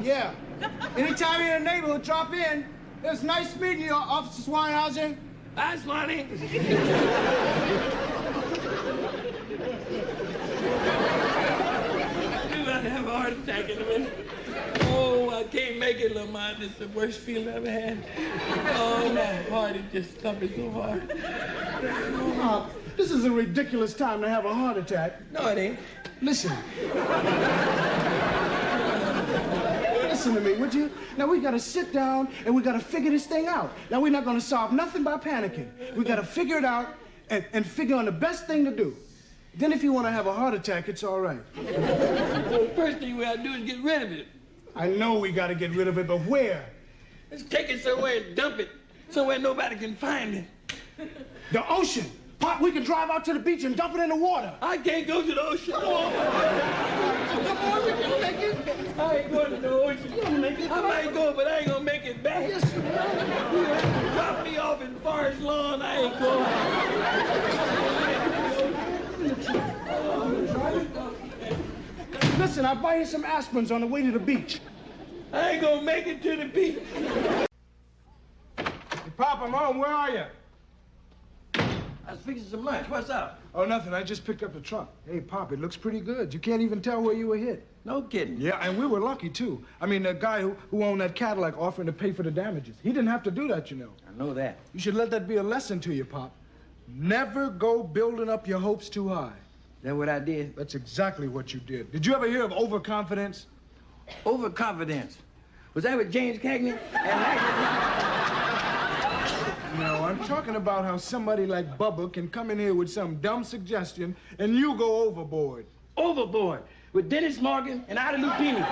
Yeah. Anytime you're in the neighborhood, drop in. It's nice meeting you, Officer Swanhausen. Hi, Swanee. I'm about to have a heart attack in a minute. Oh, I can't make it, Lamont. It's the worst feeling I've ever had. Oh, my heart is just thumping so hard. This is a ridiculous time to have a heart attack. No, it ain't. Listen. Listen to me, would you? Now, we gotta sit down and we gotta figure this thing out. Now, we're not gonna solve nothing by panicking. We gotta figure it out and figure on the best thing to do. Then if you want to have a heart attack, it's all right. Well, the first thing we gotta do is get rid of it. I know we gotta get rid of it, but where? Let's take it somewhere and dump it. Somewhere nobody can find it. The ocean. Pop, we can drive out to the beach and dump it in the water. I can't go to the ocean. Come on, we can make it. I ain't going to the ocean. You'll make it. I might go, but I ain't gonna make it back. Yes, you will. Drop me off in Forest Lawn. I ain't going. Listen, I'll buy you some aspirins on the way to the beach. I ain't gonna make it to the beach. Hey, Pop, I'm home. Where are you? I was fixing some lunch. What's up? Oh, nothing. I just picked up the truck. Hey, Pop, it looks pretty good. You can't even tell where you were hit. No kidding. Yeah, and we were lucky, too. I mean, the guy who owned that Cadillac offering to pay for the damages. He didn't have to do that, you know. I know that. You should let that be a lesson to you, Pop. Never go building up your hopes too high. Is that what I did? That's exactly what you did. Did you ever hear of overconfidence? Overconfidence. Was that with James Cagney? No, I'm talking about how somebody like Bubba can come in here with some dumb suggestion and you go overboard. Overboard. With Dennis Morgan and Ida Lupini.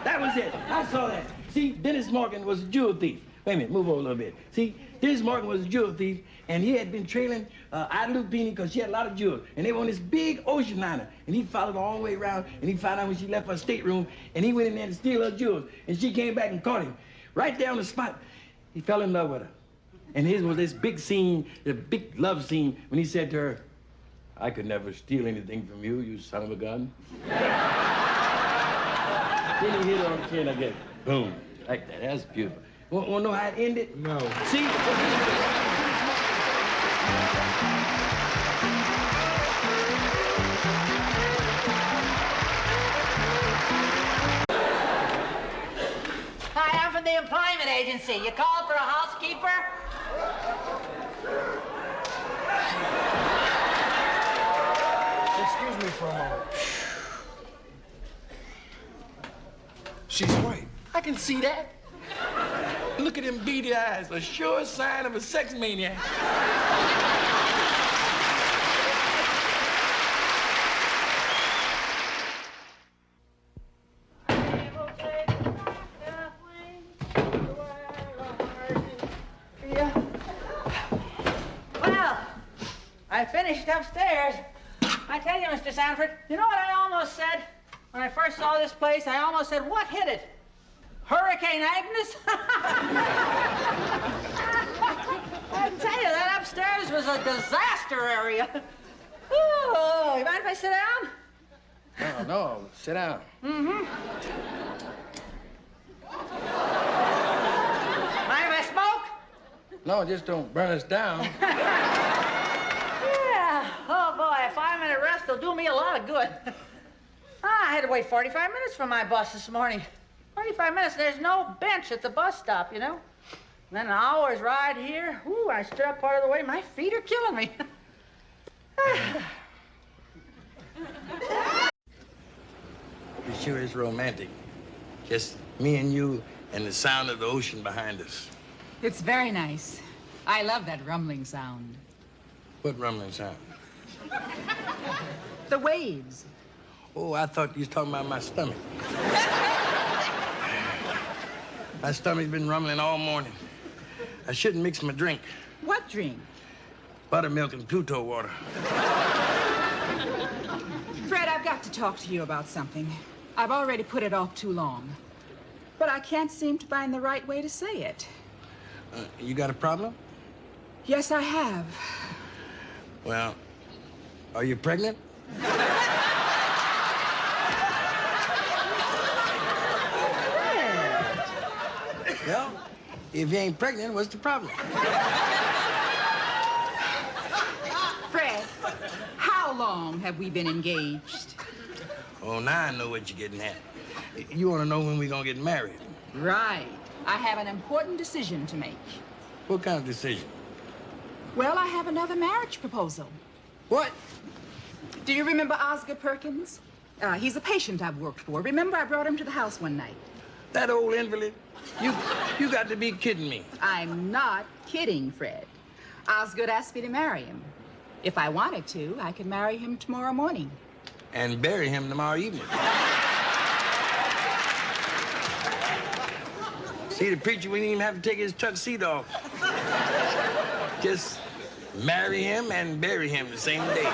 That was it. I saw that. See, Dennis Morgan was a jewel thief. Wait a minute, move over a little bit. See, Dennis Morgan was a jewel thief, and he had been trailing Ida Lupini because she had a lot of jewels. And they were on this big ocean liner. And he followed her all the way around, and he found out when she left her stateroom, and he went in there to steal her jewels. And she came back and caught him. Right there on the spot, he fell in love with her. And his was this big scene, the big love scene, when he said to her, I could never steal anything from you, you son of a gun. Then he hit her on the chin again. Boom. Like that. That's beautiful. Want to know how it ended? No. See? Hi, I'm from the employment agency. You called for a housekeeper? Excuse me for a moment. She's white. I can see that. Look at them beady eyes, a sure sign of a sex maniac. Well, I finished upstairs. I tell you, Mr. Sanford, you know what I almost said? When I first saw this place, I almost said, what hit it? Hurricane Agnes? I tell you, that upstairs was a disaster area. Oh, you mind if I sit down? No, sit down. Mm-hmm. Mind if I smoke? No, just don't burn us down. Yeah. Oh, boy, a 5-minute rest will do me a lot of good. I had to wait 45 minutes for my bus this morning. 45 minutes, there's no bench at the bus stop, you know? And then an hour's ride here. Ooh, I stood up part of the way. My feet are killing me. It sure is romantic. Just me and you and the sound of the ocean behind us. It's very nice. I love that rumbling sound. What rumbling sound? The waves. Oh, I thought you was talking about my stomach. My stomach's been rumbling all morning. I shouldn't mix my drink. What drink? Buttermilk and Pluto water. Fred, I've got to talk to you about something. I've already put it off too long. But I can't seem to find the right way to say it. You got a problem? Yes, I have. Well, are you pregnant? Fred, If you ain't pregnant, what's the problem? Fred, how long have we been engaged? Oh, now I know what you're getting at. You want to know when we're going to get married? Right. I have an important decision to make. What kind of decision? Well, I have another marriage proposal. What? Do you remember Oscar Perkins? He's a patient I've worked for. Remember, I brought him to the house one night. That old invalid? You got to be kidding me. I'm not kidding, Fred. Osgood asked me to marry him. If I wanted to, I could marry him tomorrow morning. And bury him tomorrow evening. See, the preacher wouldn't even have to take his tuxedo off. Just marry him and bury him the same day.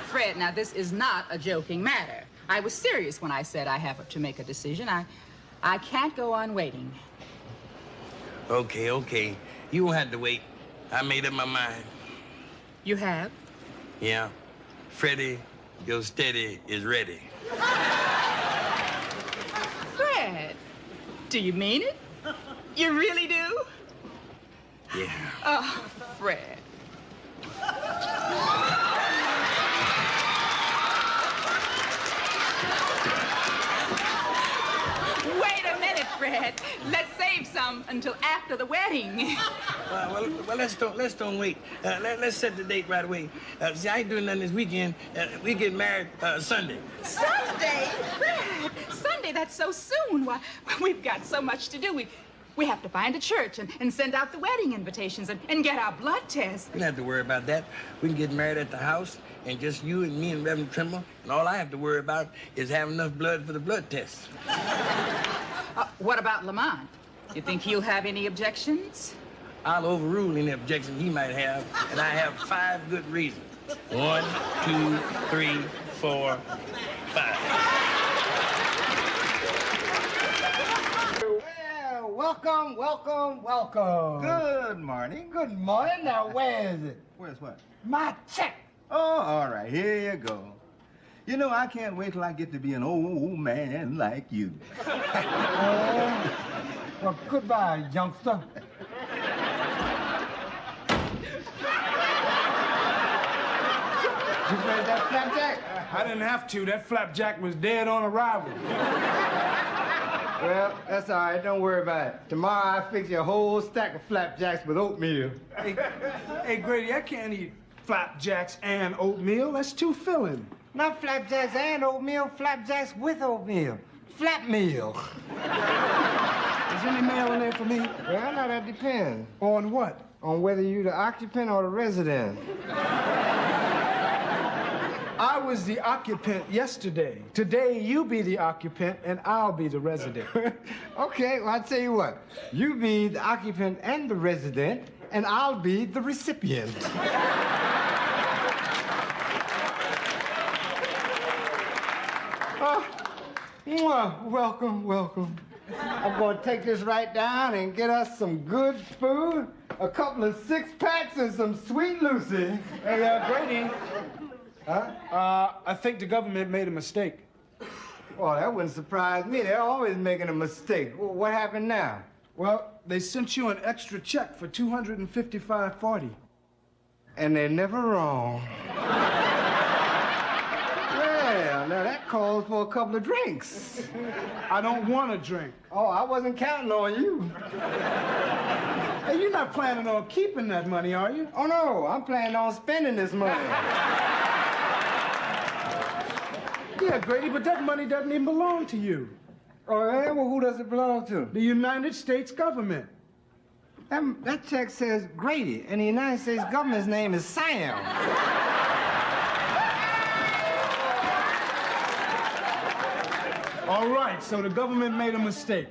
Fred, now this is not a joking matter. I was serious when I said I have to make a decision. I can't go on waiting. Okay. You won't have to wait. I made up my mind. You have? Yeah. Freddie, your steady is ready. Fred, do you mean it? You really do? Yeah. Oh, Fred. Wait a minute, Fred. Let's save some until after the wedding. Well, let's don't wait. Let's set the date right away. See, I ain't doing nothing this weekend. We get married Sunday. Sunday? Fred, Sunday, that's so soon. Why, we've got so much to do. We have to find a church and send out the wedding invitations and get our blood test. You don't have to worry about that. We can get married at the house, and just you and me and Reverend Trimble, and all I have to worry about is having enough blood for the blood test. What about Lamont? You think he'll have any objections? I'll overrule any objections he might have, and I have 5 good reasons. 1, 2, 3, 4, 5. Welcome. Good morning. Good morning. Now, where is it? Where's what? My check. Oh, all right. Here you go. You know, I can't wait till I get to be an old man like you. Well, goodbye, youngster. You read that flapjack? I didn't have to. That flapjack was dead on arrival. Well, that's all right. Don't worry about it. Tomorrow I'll fix you a whole stack of flapjacks with oatmeal. Hey, Grady, I can't eat flapjacks and oatmeal. That's too filling. Not flapjacks and oatmeal, flapjacks with oatmeal. Flap meal. Is any mail in there for me? Well, now that depends. On what? On whether you're the occupant or the resident. I was the occupant yesterday. Today, you be the occupant, and I'll be the resident. Okay, well, I'll tell you what. You be the occupant and the resident, and I'll be the recipient. Welcome. I'm going to take this right down and get us some good food, a couple of 6-packs, and some Sweet Lucy. Hey, Grady. Huh? I think the government made a mistake. Well, that wouldn't surprise me. They're always making a mistake. Well, what happened now? Well, they sent you an extra check for $255.40. And they're never wrong. Well, now that calls for a couple of drinks. I don't want to drink. Oh, I wasn't counting on you. Hey, you're not planning on keeping that money, are you? Oh, no, I'm planning on spending this money. Yeah, Grady, but that money doesn't even belong to you. Oh, yeah? Well, who does it belong to? The United States government. That check says Grady, and the United States government's name is Sam. All right, so the government made a mistake.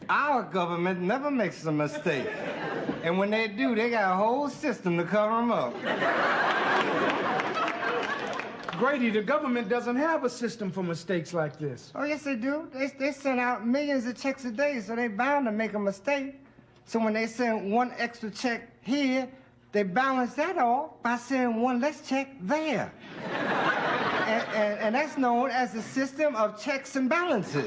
Our government never makes a mistake. And when they do, they got a whole system to cover them up. Grady, the government doesn't have a system for mistakes like this. Oh, yes, they do. They send out millions of checks a day, so they're bound to make a mistake. So when they send one extra check here, they balance that off by sending one less check there. And that's known as the system of checks and balances.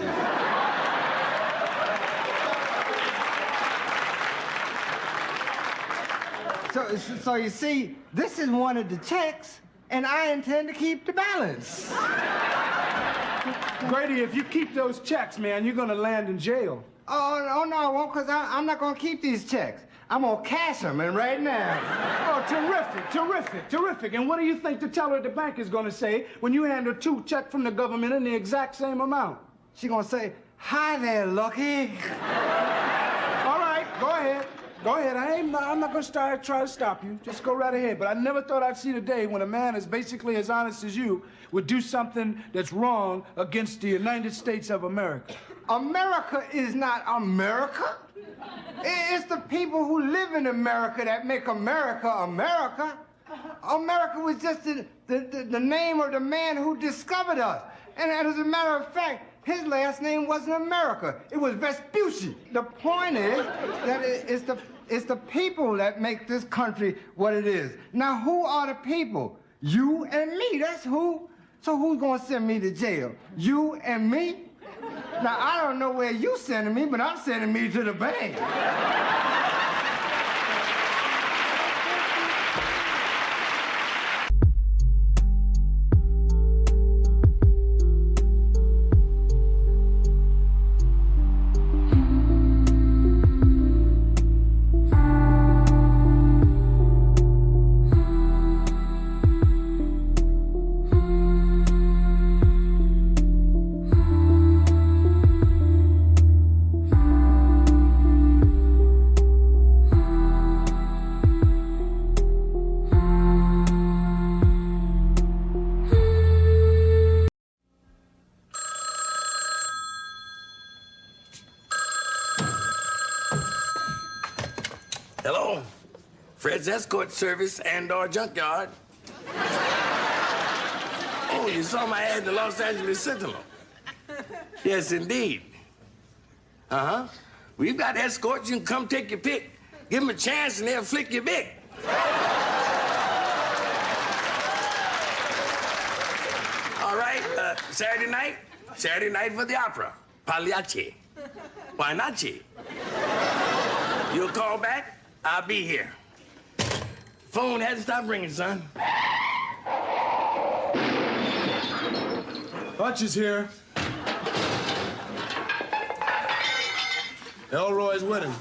So you see, this is one of the checks, and I intend to keep the balance. Grady, if you keep those checks, man, you're gonna land in jail. Oh, no, I won't, because I'm not going to keep these checks. I'm going to cash them, and right now. Oh, terrific. And what do you think the teller at the bank is gonna say when you hand her 2 checks from the government in the exact same amount? She's going to say, "Hi there, Lucky." All right, go ahead. I'm not gonna try to stop you. Just go right ahead. But I never thought I'd see the day when a man as basically as honest as you would do something that's wrong against the United States of America. America is not America. It's the people who live in America that make America America. America was just the name of the man who discovered us. And as a matter of fact, his last name wasn't America. It was Vespucci. The point is that it's the people that make this country what it is. Now, who are the people? You and me, that's who. So who's gonna send me to jail? You and me? Now, I don't know where you sending me, but I'm sending me to the bank. Hello? Fred's Escort Service and/or Junkyard. Oh, you saw my ad in the Los Angeles Sentinel? Yes, indeed. Uh-huh. We've got escorts. You can come take your pick. Give them a chance and they'll flick your bick. All right, Saturday night for the opera. Pagliacci. Why not? You'll call back? I'll be here. Phone hasn't stopped ringing, son. Hutch is here. Elroy's winning.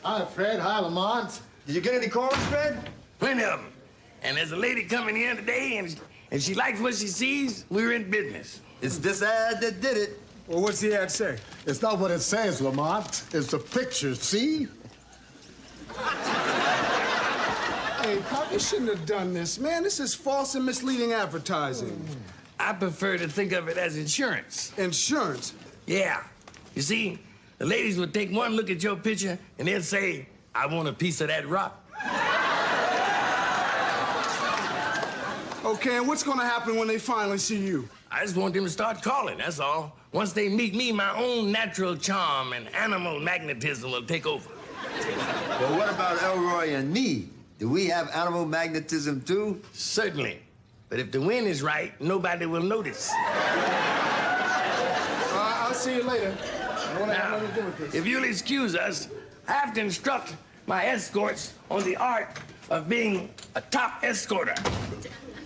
Hi, Fred. Hi, Lamont. Did you get any calls, Fred? Plenty of them. And there's a lady coming here today, and she likes what she sees. We're in business. It's this ad that did it. Well, what's the ad say? It's not what it says, Lamont. It's the picture, see? Hey, Pop, you shouldn't have done this, man. This is false and misleading advertising. I prefer to think of it as insurance. Insurance? Yeah. You see, the ladies would take one look at your picture and they'd say, "I want a piece of that rock." Okay, and what's gonna happen when they finally see you? I just want them to start calling, that's all. Once they meet me, my own natural charm and animal magnetism will take over. Well, what about Elroy and me? Do we have animal magnetism, too? Certainly. But if the wind is right, nobody will notice. I'll see you later. I don't want to have nothing to do with this. If you'll excuse us, I have to instruct my escorts on the art of being a top escorter.